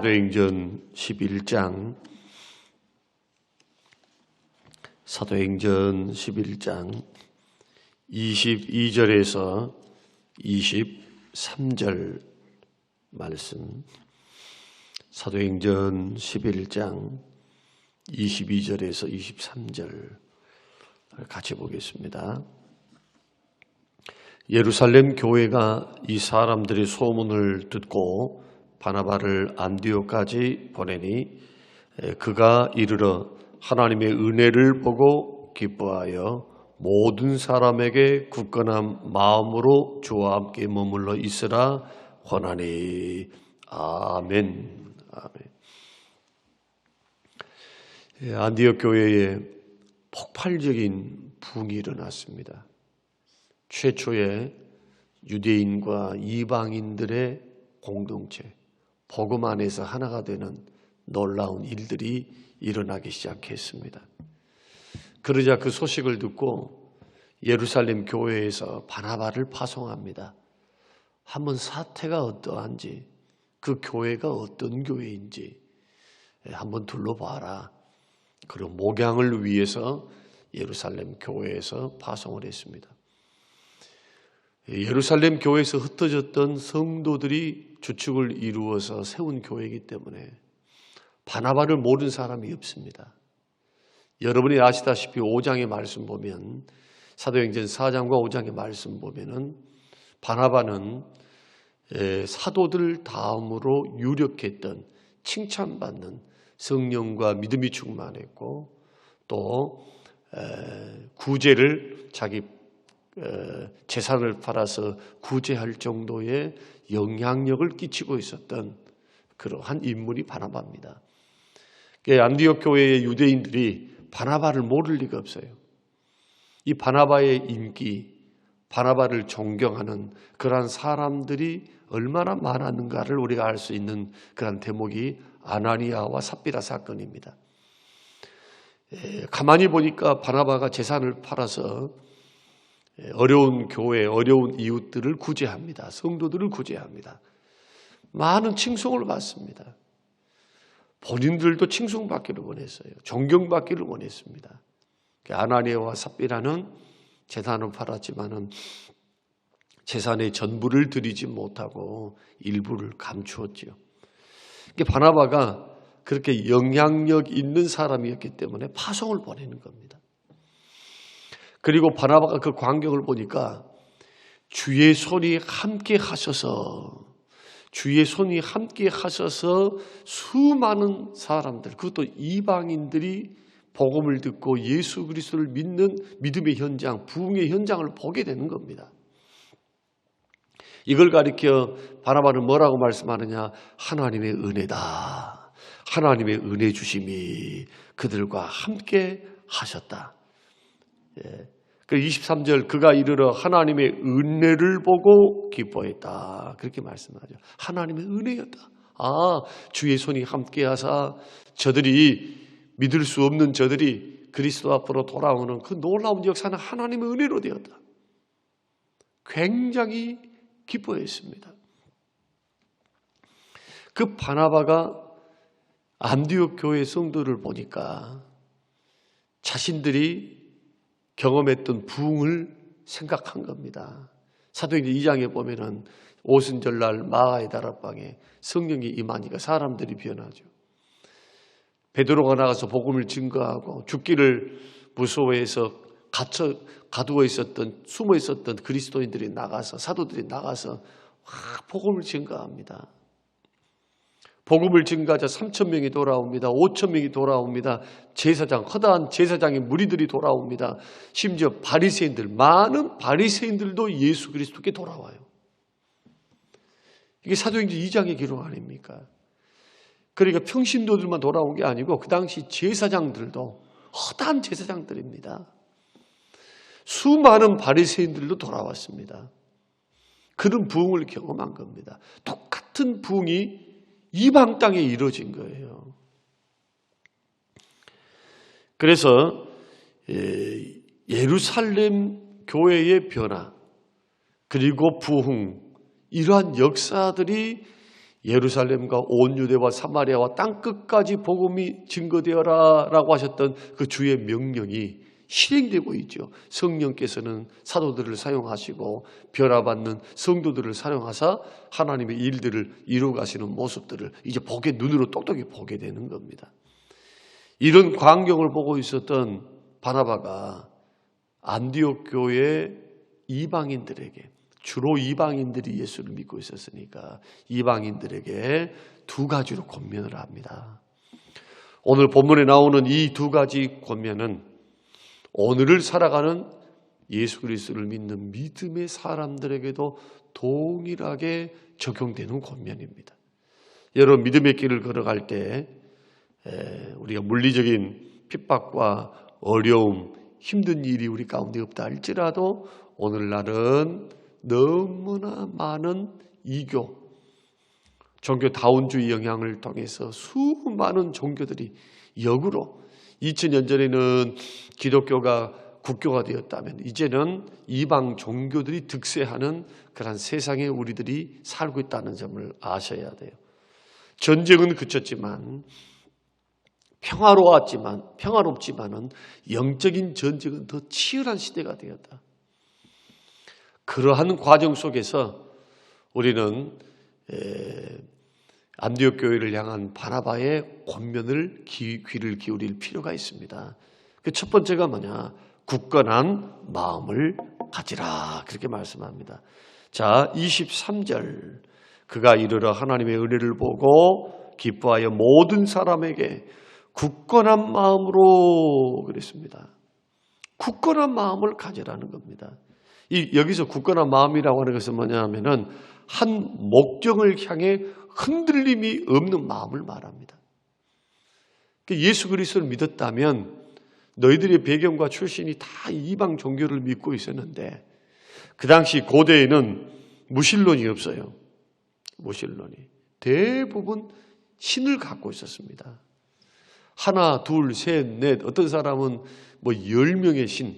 사도행전 11장 22절에서 23절 말씀. 사도행전 11장 22절에서 23절 같이 보겠습니다. 예루살렘 교회가 이 사람들의 소문을 듣고 바나바를 안디옥까지 보내니 그가 이르러 하나님의 은혜를 보고 기뻐하여 모든 사람에게 굳건한 마음으로 주와 함께 머물러 있으라 권하니. 아멘. 아멘. 안디옥 교회에 폭발적인 부흥이 일어났습니다. 최초의 유대인과 이방인들의 공동체, 복음 안에서 하나가 되는 놀라운 일들이 일어나기 시작했습니다. 그러자 그 소식을 듣고 예루살렘 교회에서 바나바를 파송합니다. 한번 사태가 어떠한지, 그 교회가 어떤 교회인지 한번 둘러봐라. 그런 목양을 위해서 예루살렘 교회에서 파송을 했습니다. 예루살렘 교회에서 흩어졌던 성도들이 주축을 이루어서 세운 교회이기 때문에 바나바를 모르는 사람이 없습니다. 여러분이 아시다시피 5장의 말씀 보면, 사도행전 4장과 5장의 말씀 보면은 바나바는 사도들 다음으로 유력했던, 칭찬받는, 성령과 믿음이 충만했고 또 구제를 자기 재산을 팔아서 구제할 정도의 영향력을 끼치고 있었던 그러한 인물이 바나바입니다. 안디옥 교회의 유대인들이 바나바를 모를 리가 없어요. 이 바나바의 인기, 바나바를 존경하는 그러한 사람들이 얼마나 많았는가를 우리가 알 수 있는 그런 대목이 아나니아와 삽비라 사건입니다. 가만히 보니까 바나바가 재산을 팔아서 어려운 교회, 어려운 이웃들을 구제합니다. 성도들을 구제합니다. 많은 칭송을 받습니다. 본인들도 칭송받기를 원했어요. 존경받기를 원했습니다. 아나니아와 삽비라는 재산을 팔았지만은 재산의 전부를 드리지 못하고 일부를 감추었지요. 바나바가 그렇게 영향력 있는 사람이었기 때문에 파송을 보내는 겁니다. 그리고 바나바가 그 광경을 보니까 주의 손이 함께 하셔서, 주의 손이 함께 하셔서 수많은 사람들, 그것도 이방인들이 복음을 듣고 예수 그리스도를 믿는 믿음의 현장, 부흥의 현장을 보게 되는 겁니다. 이걸 가리켜 바나바는 뭐라고 말씀하느냐? 하나님의 은혜다. 하나님의 은혜 주심이 그들과 함께 하셨다. 23절, 그가 이르러 하나님의 은혜를 보고 기뻐했다. 그렇게 말씀하죠. 하나님의 은혜였다. 주의 손이 함께 하사 저들이, 믿을 수 없는 저들이 그리스도 앞으로 돌아오는 그 놀라운 역사는 하나님의 은혜로 되었다. 굉장히 기뻐했습니다. 그 바나바가 안디옥 교회 성도를 보니까 자신들이 경험했던 부흥을 생각한 겁니다. 사도행전 2장에 보면은 오순절날 마가의 다락방에 성령이 임하니까 사람들이 변하죠. 베드로가 나가서 복음을 증거하고 죽기를 무서워해서 가두어 있었던, 숨어 있었던 그리스도인들이 나가서, 사도들이 나가서 복음을 증거합니다. 복음을 증거하자 3,000명이 돌아옵니다. 5,000명이 돌아옵니다. 제사장, 허다한 제사장의 무리들이 돌아옵니다. 심지어 바리새인들, 많은 바리새인들도 예수 그리스도께 돌아와요. 이게 사도행전 2장의 기록 아닙니까? 그러니까 평신도들만 돌아온 게 아니고 그 당시 제사장들도 허다한 제사장들입니다. 수많은 바리새인들도 돌아왔습니다. 그런 부흥을 경험한 겁니다. 똑같은 부흥이 이방 땅에 이루어진 거예요. 그래서 예루살렘 교회의 변화, 그리고 부흥, 이러한 역사들이 예루살렘과 온 유대와 사마리아와 땅끝까지 복음이 증거되어라 라고 하셨던 그 주의 명령이 실행되고 있죠. 성령께서는 사도들을 사용하시고 변화받는 성도들을 사용하사 하나님의 일들을 이루어가시는 모습들을 이제 눈으로 똑똑히 보게 되는 겁니다. 이런 광경을 보고 있었던 바나바가 안디옥 교회 이방인들에게, 주로 이방인들이 예수를 믿고 있었으니까 이방인들에게 두 가지로 권면을 합니다. 오늘 본문에 나오는 이 두 가지 권면은 오늘을 살아가는 예수 그리스도를 믿는 믿음의 사람들에게도 동일하게 적용되는 권면입니다. 여러분, 믿음의 길을 걸어갈 때 우리가 물리적인 핍박과 어려움, 힘든 일이 우리 가운데 없다 할지라도 오늘날은 너무나 많은 이교, 종교 다운주의 영향을 통해서 수많은 종교들이 역으로 2000년 전에는 기독교가 국교가 되었다면 이제는 이방 종교들이 득세하는 그런 세상에 우리들이 살고 있다는 점을 아셔야 돼요. 전쟁은 그쳤지만 평화롭지만은 영적인 전쟁은 더 치열한 시대가 되었다. 그러한 과정 속에서 우리는 안디옥 교회를 향한 바나바의 권면을 귀를 기울일 필요가 있습니다. 그 첫 번째가 뭐냐? 굳건한 마음을 가지라, 그렇게 말씀합니다. 자, 23절, 그가 이르러 하나님의 은혜를 보고 기뻐하여 모든 사람에게 굳건한 마음으로 그랬습니다. 굳건한 마음을 가지라는 겁니다. 여기서 굳건한 마음이라고 하는 것은 뭐냐 하면은 한 목적을 향해 흔들림이 없는 마음을 말합니다. 예수 그리스도를 믿었다면 너희들의 배경과 출신이 다 이방 종교를 믿고 있었는데 그 당시 고대에는 무신론이 없어요. 무신론이. 대부분 신을 갖고 있었습니다. 하나, 둘, 셋, 넷, 어떤 사람은 10명의 신,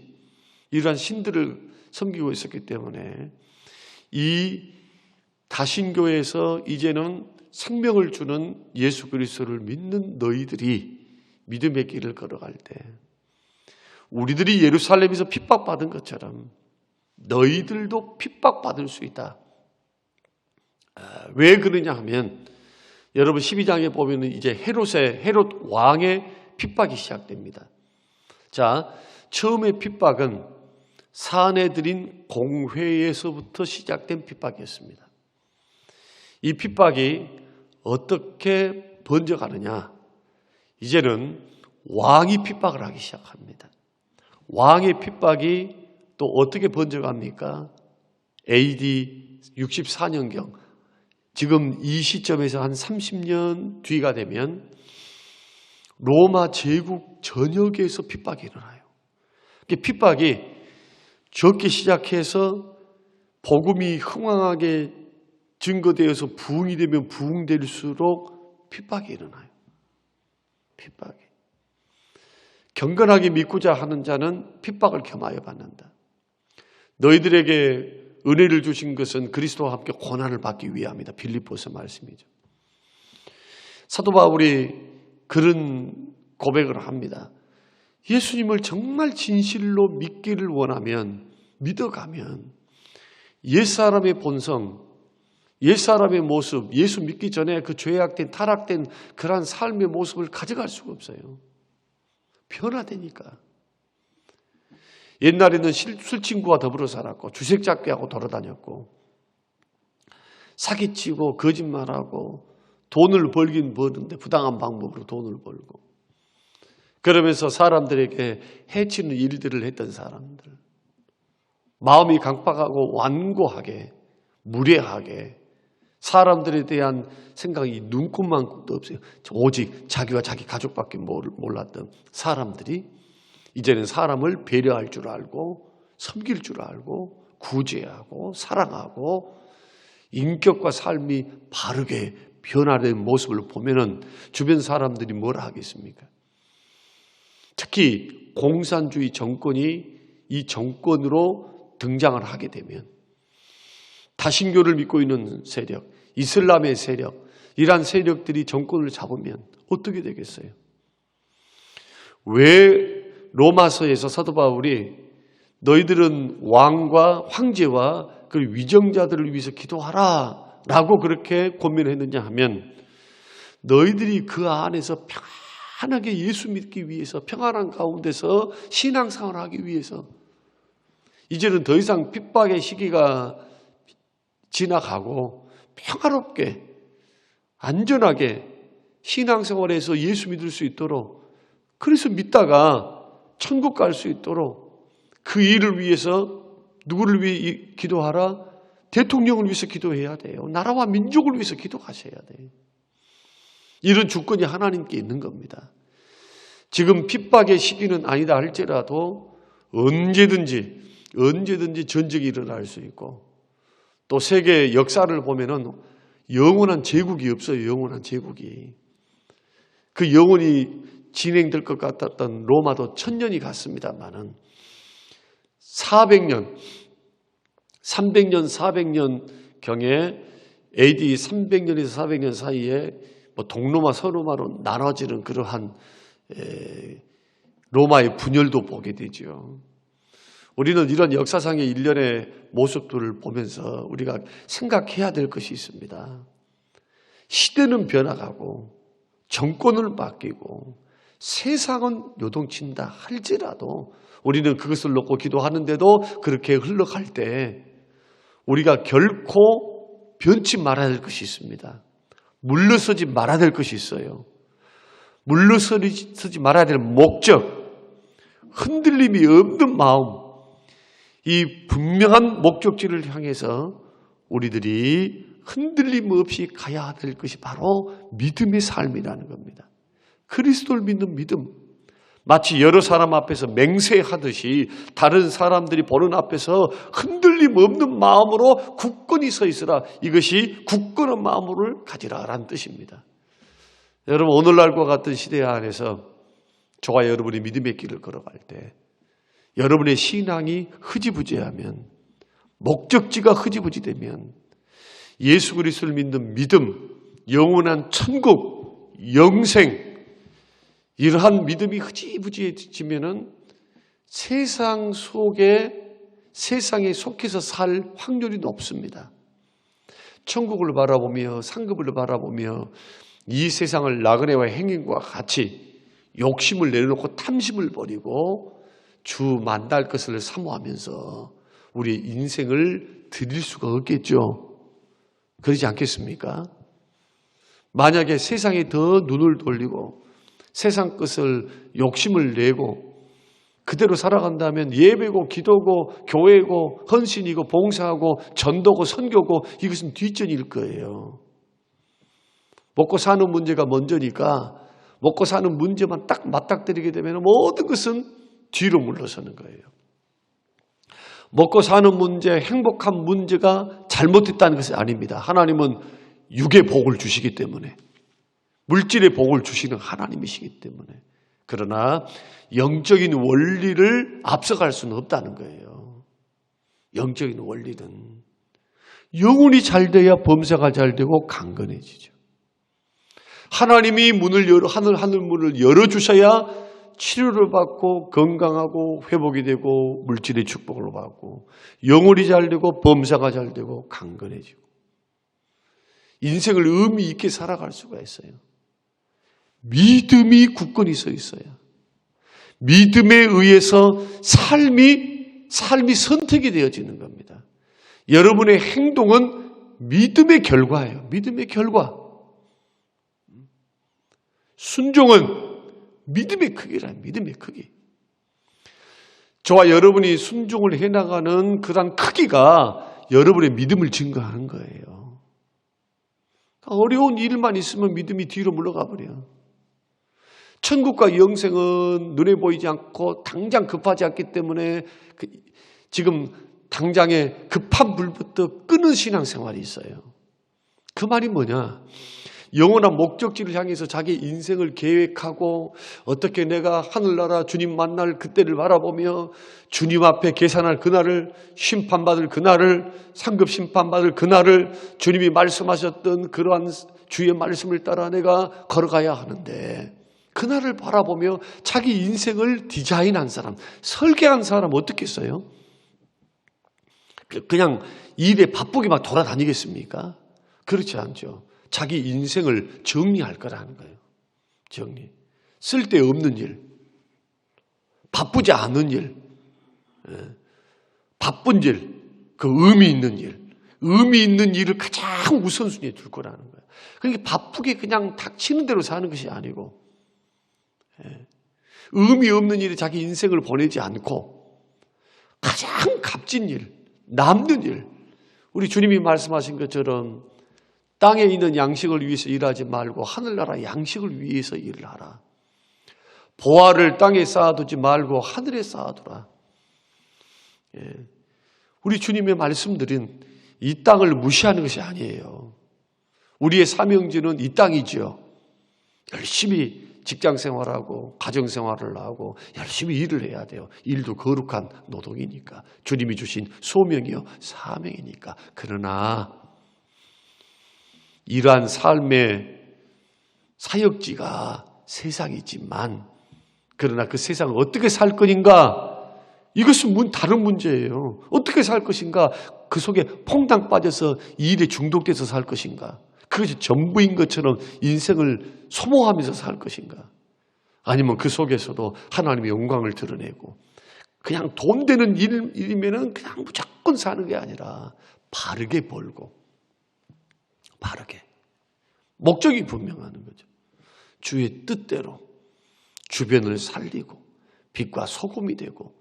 이러한 신들을 섬기고 있었기 때문에 이 다신교에서 이제는 생명을 주는 예수 그리스도를 믿는 너희들이 믿음의 길을 걸어갈 때 우리들이 예루살렘에서 핍박받은 것처럼 너희들도 핍박받을 수 있다. 왜 그러냐 하면 여러분 12장에 보면 이제 헤롯 왕의 핍박이 시작됩니다. 자, 처음에 핍박은 사내들인 공회에서부터 시작된 핍박이었습니다. 이 핍박이 어떻게 번져가느냐? 이제는 왕이 핍박을 하기 시작합니다. 왕의 핍박이 또 어떻게 번져갑니까? AD 64년경, 지금 이 시점에서 한 30년 뒤가 되면 로마 제국 전역에서 핍박이 일어나요. 핍박이 적게 시작해서 복음이 흥왕하게 증거되어서 부흥이 되면 부흥될수록 핍박이 일어나요. 핍박이. 경건하게 믿고자 하는 자는 핍박을 겸하여 받는다. 너희들에게 은혜를 주신 것은 그리스도와 함께 고난을 받기 위함이다. 빌립보서 말씀이죠. 사도 바울이 그런 고백을 합니다. 예수님을 정말 진실로 믿기를 원하면, 믿어가면 옛사람의 본성, 옛사람의 모습, 예수 믿기 전에 그 죄악된 타락된 그러한 삶의 모습을 가져갈 수가 없어요. 변화되니까. 옛날에는 술친구와 더불어 살았고 주색잡기 하고 돌아다녔고 사기치고 거짓말하고 돈을 벌긴 버는데 부당한 방법으로 돈을 벌고 그러면서 사람들에게 해치는 일들을 했던 사람들, 마음이 강팍하고 완고하게 무례하게 사람들에 대한 생각이 눈꼽만큼도 없어요. 오직 자기와 자기 가족밖에 몰랐던 사람들이 이제는 사람을 배려할 줄 알고 섬길 줄 알고 구제하고 사랑하고 인격과 삶이 바르게 변화된 모습을 보면은 주변 사람들이 뭐라 하겠습니까? 특히 공산주의 정권이 이 정권으로 등장을 하게 되면 다신교를 믿고 있는 세력, 이슬람의 세력, 이란 세력들이 정권을 잡으면 어떻게 되겠어요? 왜 로마서에서 사도 바울이 너희들은 왕과 황제와 그 위정자들을 위해서 기도하라 라고 그렇게 권면했느냐 하면 너희들이 그 안에서 편안하게 예수 믿기 위해서 평안한 가운데서 신앙생활을 하기 위해서 이제는 더 이상 핍박의 시기가 지나가고 평화롭게 안전하게 신앙생활에서 예수 믿을 수 있도록 그래서 믿다가 천국 갈 수 있도록 그 일을 위해서 누구를 위해 기도하라? 대통령을 위해서 기도해야 돼요. 나라와 민족을 위해서 기도하셔야 돼요. 이런 주권이 하나님께 있는 겁니다. 지금 핍박의 시기는 아니다 할지라도 언제든지 전쟁이 일어날 수 있고 또 세계 역사를 보면은 영원한 제국이 없어요. 영원한 제국이. 그 영원히 진행될 것 같았던 로마도 1000년이 갔습니다만은 300년, 400년 경에 AD 300년에서 400년 사이에 뭐 동로마, 서로마로 나눠지는 그러한 로마의 분열도 보게 되죠. 우리는 이런 역사상의 일련의 모습들을 보면서 우리가 생각해야 될 것이 있습니다. 시대는 변화가고 정권을 바뀌고 세상은 요동친다 할지라도 우리는 그것을 놓고 기도하는데도 그렇게 흘러갈 때 우리가 결코 변치 말아야 될 것이 있습니다. 물러서지 말아야 될 것이 있어요. 물러서지 말아야 될 목적, 흔들림이 없는 마음, 이 분명한 목적지를 향해서 우리들이 흔들림 없이 가야 될 것이 바로 믿음의 삶이라는 겁니다. 그리스도를 믿는 믿음. 마치 여러 사람 앞에서 맹세하듯이 다른 사람들이 보는 앞에서 흔들림 없는 마음으로 굳건히 서 있으라. 이것이 굳건한 마음을 가지라라는 뜻입니다. 여러분 오늘날과 같은 시대 안에서 저와 여러분이 믿음의 길을 걸어갈 때 여러분의 신앙이 흐지부지하면 목적지가 흐지부지되면 예수 그리스도를 믿는 믿음, 영원한 천국, 영생 이러한 믿음이 흐지부지해지면은 세상에 속해서 살 확률이 높습니다. 천국을 바라보며 상급을 바라보며 이 세상을 나그네와 행인과 같이 욕심을 내려놓고 탐심을 버리고 주 만날 것을 사모하면서 우리의 인생을 드릴 수가 없겠죠. 그러지 않겠습니까? 만약에 세상에 더 눈을 돌리고 세상 것을 욕심을 내고 그대로 살아간다면 예배고 기도고 교회고 헌신이고 봉사하고 전도고 선교고 이것은 뒷전일 거예요. 먹고 사는 문제가 먼저니까 먹고 사는 문제만 딱 맞닥뜨리게 되면 모든 것은 뒤로 물러서는 거예요. 먹고 사는 문제, 행복한 문제가 잘못됐다는 것은 아닙니다. 하나님은 육의 복을 주시기 때문에 물질의 복을 주시는 하나님이시기 때문에 그러나 영적인 원리를 앞서갈 수는 없다는 거예요. 영적인 원리는 영혼이 잘 돼야 범사가 잘 되고 강건해지죠. 하나님이 하늘 문을 열어주셔야 치료를 받고 건강하고 회복이 되고 물질의 축복을 받고 영혼이 잘 되고 범사가 잘 되고 강건해지고 인생을 의미 있게 살아갈 수가 있어요. 믿음이 굳건히 서 있어야 믿음에 의해서 삶이 선택이 되어지는 겁니다. 여러분의 행동은 믿음의 결과예요. 믿음의 결과. 순종은 믿음의 크기란 믿음의 크기. 저와 여러분이 순종을 해나가는 그런 크기가 여러분의 믿음을 증거하는 거예요. 어려운 일만 있으면 믿음이 뒤로 물러가 버려요. 천국과 영생은 눈에 보이지 않고 당장 급하지 않기 때문에 지금 당장에 급한 불부터 끄는 신앙생활이 있어요. 그 말이 뭐냐? 영원한 목적지를 향해서 자기 인생을 계획하고 어떻게 내가 하늘나라 주님 만날 그때를 바라보며 주님 앞에 계산할 그날을, 심판받을 그날을, 상급 심판받을 그날을 주님이 말씀하셨던 그러한 주의 말씀을 따라 내가 걸어가야 하는데, 그날을 바라보며 자기 인생을 디자인한 사람, 설계한 사람 어떻겠어요? 그냥 일에 바쁘게 막 돌아다니겠습니까? 그렇지 않죠. 자기 인생을 정리할 거라는 거예요. 정리. 쓸데없는 일, 바쁘지 않은 일, 바쁜 일, 그 의미 있는 일, 의미 있는 일을 가장 우선순위에 둘 거라는 거예요. 그러니까 바쁘게 그냥 닥치는 대로 사는 것이 아니고, 의미 없는 일에 자기 인생을 보내지 않고 가장 값진 일, 남는 일, 우리 주님이 말씀하신 것처럼 땅에 있는 양식을 위해서 일하지 말고 하늘나라 양식을 위해서 일을 하라. 보화를 땅에 쌓아두지 말고 하늘에 쌓아두라. 우리 주님의 말씀들은 이 땅을 무시하는 것이 아니에요. 우리의 사명지는 이 땅이죠. 열심히 직장 생활하고 가정 생활을 하고 열심히 일을 해야 돼요. 일도 거룩한 노동이니까. 주님이 주신 소명이요 사명이니까. 그러나 이러한 삶의 사역지가 세상이지만, 그러나 그 세상을 어떻게 살 것인가? 이것은 다른 문제예요. 어떻게 살 것인가? 그 속에 퐁당 빠져서 이 일에 중독돼서 살 것인가? 그것이 전부인 것처럼 인생을 소모하면서 살 것인가? 아니면 그 속에서도 하나님의 영광을 드러내고 그냥 돈 되는 일이면은 그냥 무조건 사는 게 아니라 바르게 벌고, 바르게. 목적이 분명하는 거죠. 주의 뜻대로 주변을 살리고 빛과 소금이 되고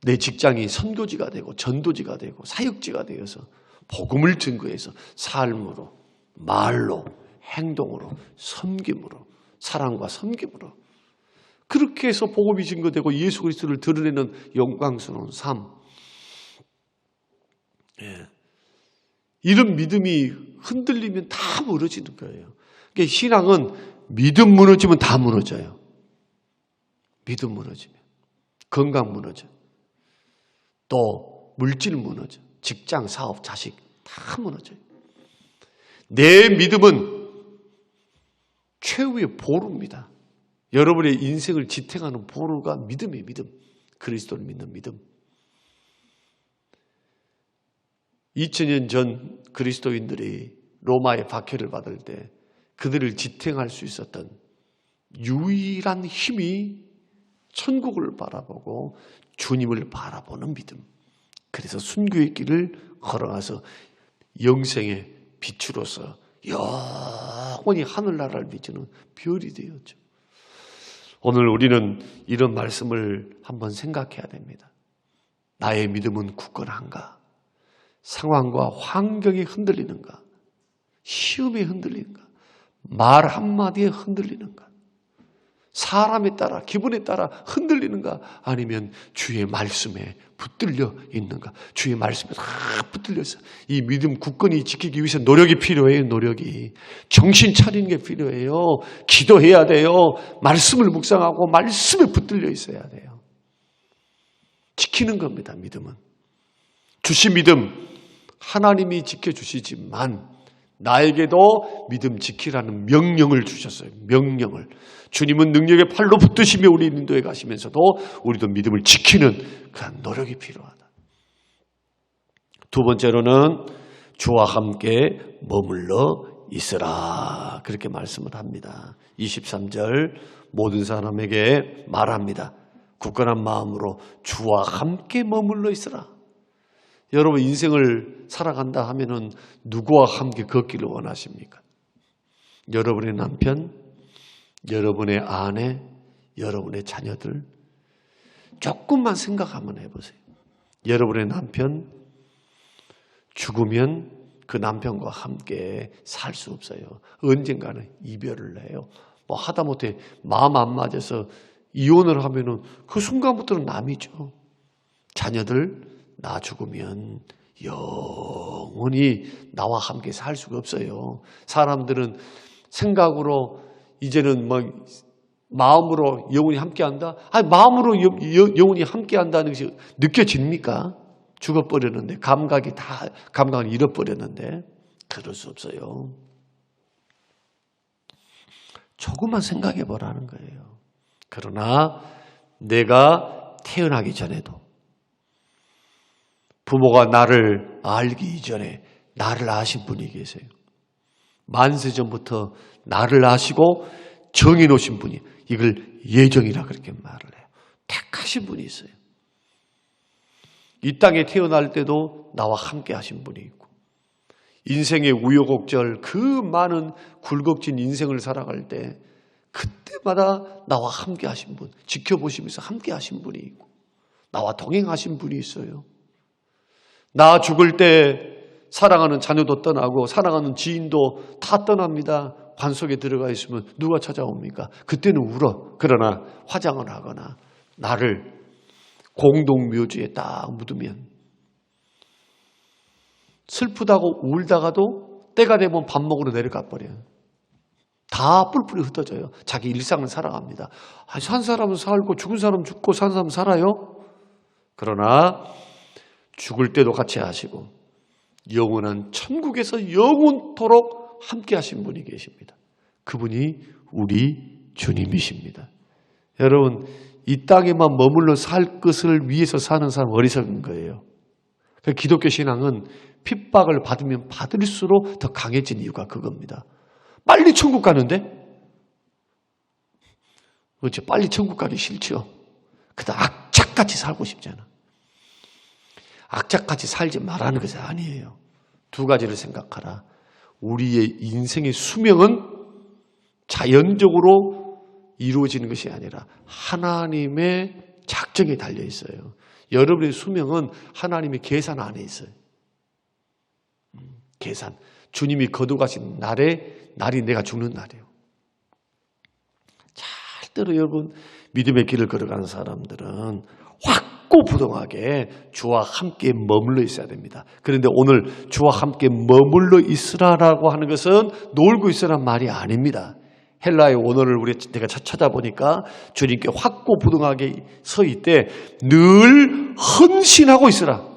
내 직장이 선교지가 되고 전도지가 되고 사역지가 되어서 복음을 증거해서 삶으로, 말로, 행동으로, 섬김으로, 사랑과 섬김으로 그렇게 해서 복음이 증거되고 예수 그리스도를 드러내는 영광스러운 삶. 이런 믿음이 흔들리면 다 무너지는 거예요. 그러니까 신앙은 믿음 무너지면 다 무너져요. 믿음 무너지면. 건강 무너져. 또 물질 무너져. 직장, 사업, 자식 다 무너져요. 내 믿음은 최후의 보루입니다. 여러분의 인생을 지탱하는 보루가 믿음이에요. 믿음. 그리스도를 믿는 믿음. 2000년 전 그리스도인들이 로마의 박해를 받을 때 그들을 지탱할 수 있었던 유일한 힘이 천국을 바라보고 주님을 바라보는 믿음. 그래서 순교의 길을 걸어가서 영생의 빛으로서 영원히 하늘나라를 비추는 별이 되었죠. 오늘 우리는 이런 말씀을 한번 생각해야 됩니다. 나의 믿음은 굳건한가? 상황과 환경에 흔들리는가? 시험에 흔들리는가? 말 한마디에 흔들리는가? 사람에 따라, 기분에 따라 흔들리는가? 아니면 주의 말씀에 붙들려 있는가? 주의 말씀에 다 붙들려서 이 믿음 굳건히 지키기 위해서 노력이 필요해요. 노력이. 정신 차리는 게 필요해요. 기도해야 돼요. 말씀을 묵상하고 말씀에 붙들려 있어야 돼요. 지키는 겁니다. 믿음은. 주신 믿음 하나님이 지켜주시지만 나에게도 믿음 지키라는 명령을 주셨어요. 명령을. 주님은 능력의 팔로 붙드시며 우리 인도에 가시면서도 우리도 믿음을 지키는 그런 노력이 필요하다. 두 번째로는 주와 함께 머물러 있으라. 그렇게 말씀을 합니다. 23절 모든 사람에게 말합니다. 굳건한 마음으로 주와 함께 머물러 있으라. 여러분 인생을 살아간다 하면은 누구와 함께 걷기를 원하십니까? 여러분의 남편, 여러분의 아내, 여러분의 자녀들. 조금만 생각 한번 해보세요. 여러분의 남편 죽으면 그 남편과 함께 살 수 없어요. 언젠가는 이별을 해요. 뭐 하다못해 마음 안 맞아서 이혼을 하면은 그 순간부터는 남이죠. 자녀들 나 죽으면 영원히 나와 함께 살 수가 없어요. 사람들은 생각으로 이제는 마음으로 영원히 함께한다? 아니, 마음으로 영원히 함께한다는 것이 느껴집니까? 죽어버렸는데, 감각을 잃어버렸는데, 그럴 수 없어요. 조금만 생각해 보라는 거예요. 그러나 내가 태어나기 전에도 부모가 나를 알기 이전에 나를 아신 분이 계세요. 만세 전부터 나를 아시고 정해놓으신 분이, 이걸 예정이라 그렇게 말을 해요. 택하신 분이 있어요. 이 땅에 태어날 때도 나와 함께 하신 분이 있고, 인생의 우여곡절, 그 많은 굴곡진 인생을 살아갈 때 그때마다 나와 함께 하신 분, 지켜보시면서 함께 하신 분이 있고, 나와 동행하신 분이 있어요. 나 죽을 때 사랑하는 자녀도 떠나고 사랑하는 지인도 다 떠납니다. 관 속에 들어가 있으면 누가 찾아옵니까? 그때는 울어. 그러나 화장을 하거나 나를 공동묘지에 딱 묻으면 슬프다고 울다가도 때가 되면 밥 먹으러 내려가 버려요. 다 뿔뿔이 흩어져요. 자기 일상을 살아갑니다. 산 사람은 살고 죽은 사람은 죽고 산 사람은 살아요. 그러나 죽을 때도 같이 하시고 영원한 천국에서 영원토록 함께 하신 분이 계십니다. 그분이 우리 주님이십니다. 여러분, 이 땅에만 머물러 살 것을 위해서 사는 사람 어리석은 거예요. 기독교 신앙은 핍박을 받으면 받을수록 더 강해진 이유가 그겁니다. 빨리 천국 가는데? 그렇죠. 빨리 천국 가기 싫죠. 그다 악착같이 살고 싶잖아. 악착같이 살지 말라는 것이 아니에요. 두 가지를 생각하라. 우리의 인생의 수명은 자연적으로 이루어지는 것이 아니라 하나님의 작정에 달려 있어요. 여러분의 수명은 하나님의 계산 안에 있어요. 계산. 주님이 거두가신 날이 내가 죽는 날이에요. 절대로 여러분, 믿음의 길을 걸어가는 사람들은 확고부동하게 주와 함께 머물러 있어야 됩니다. 그런데 오늘 주와 함께 머물러 있으라라고 하는 것은 놀고 있으라는 말이 아닙니다. 헬라의 원어를 내가 찾아보니까 주님께 확고부동하게 서 있되 늘 헌신하고 있으라.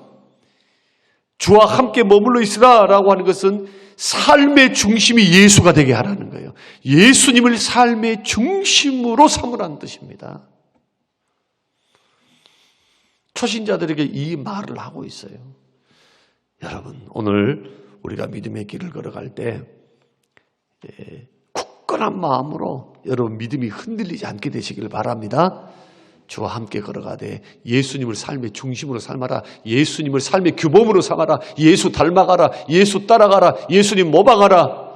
주와 함께 머물러 있으라라고 하는 것은 삶의 중심이 예수가 되게 하라는 거예요. 예수님을 삶의 중심으로 삼으라는 뜻입니다. 초신자들에게 이 말을 하고 있어요. 여러분, 오늘 우리가 믿음의 길을 걸어갈 때 굳건한 마음으로 여러분 믿음이 흔들리지 않게 되시길 바랍니다. 주와 함께 걸어가되 예수님을 삶의 중심으로 삶아라. 예수님을 삶의 규범으로 삼아라. 예수 닮아가라. 예수 따라가라. 예수님 모방하라.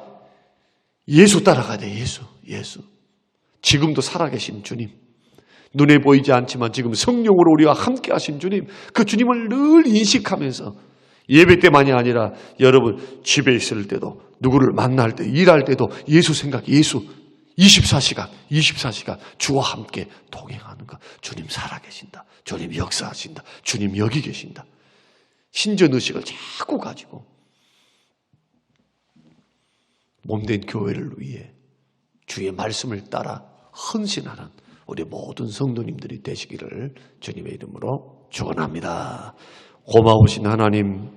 예수 따라가야 돼. 예수. 지금도 살아계신 주님, 눈에 보이지 않지만 지금 성령으로 우리와 함께 하신 주님, 그 주님을 늘 인식하면서 예배 때만이 아니라 여러분 집에 있을 때도, 누구를 만날 때, 일할 때도 예수 생각, 예수 24시간 주와 함께 동행하는 것. 주님 살아계신다. 주님 역사하신다. 주님 여기 계신다. 신전의식을 자꾸 가지고 몸된 교회를 위해 주의 말씀을 따라 헌신하는 우리 모든 성도님들이 되시기를 주님의 이름으로 축원합니다. 고마우신 하나님,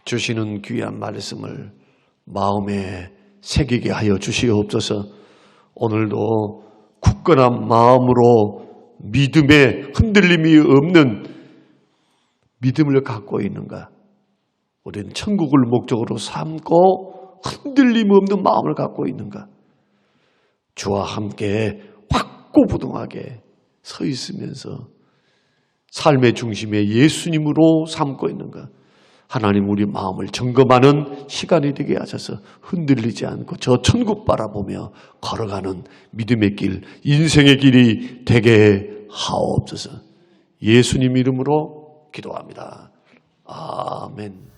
주시는 귀한 말씀을 마음에 새기게 하여 주시옵소서. 오늘도 굳건한 마음으로 믿음에 흔들림이 없는 믿음을 갖고 있는가? 우리는 천국을 목적으로 삼고 흔들림 없는 마음을 갖고 있는가? 주와 함께 확고부동하게 서 있으면서 삶의 중심에 예수님으로 삼고 있는가? 하나님, 우리 마음을 점검하는 시간이 되게 하셔서 흔들리지 않고 저 천국 바라보며 걸어가는 믿음의 길, 인생의 길이 되게 하옵소서. 예수님 이름으로 기도합니다. 아멘.